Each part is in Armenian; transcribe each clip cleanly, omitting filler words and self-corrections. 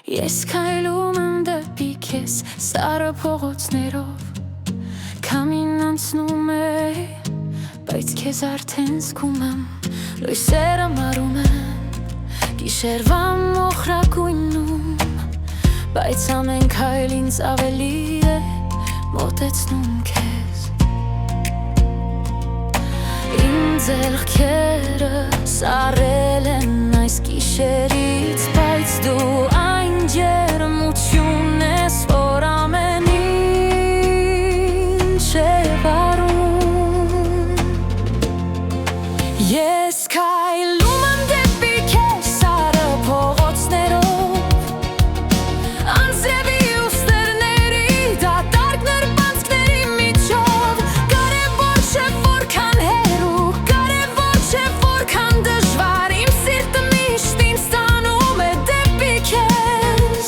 Ես քայլում եմ դեպի քեզ սառը փողոցներով Քամին անցնում է, բայց քեզ արդեն զգում եմ Լույսերը մարում են գիշերվա մոխրագույնում Բայց ամեն քայլ ինձ ավելի է մոտեցնում քեզ Իմ ձեռքերը սառել են այս գիշերից Բայց դու այն ջերմություն ես, որ ամեն ինչ է վարում Ես քայլում եմ դեպի քեզ սառը փողոցներով Անձրևի ու ստերների դատարկ նրբանցքների միջով Կարևոր չէ որքան հեռու, կարևոր չէ որքան դժվար Իմ սիրտը միշտ ինձ տանում է դեպի քեզ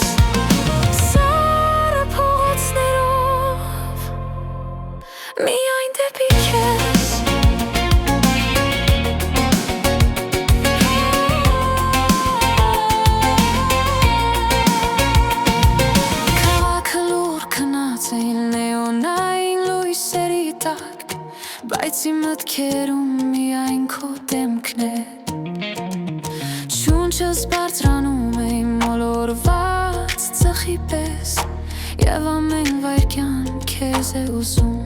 Սառը փողոցներով Միայն դեպի քեզ Նեոնային լույսերի տակ Բայց իմ մտքերում միայն քո դեմքն է Շունչս բարձրանում է իմ մոլորված ծխի պես Եվ ամեն վայրկյան քեզ է ուզում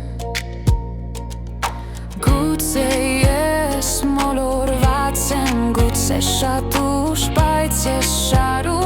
Գուցե ես մոլորված եմ, գուցե շատ ուշ Բայց ես շարում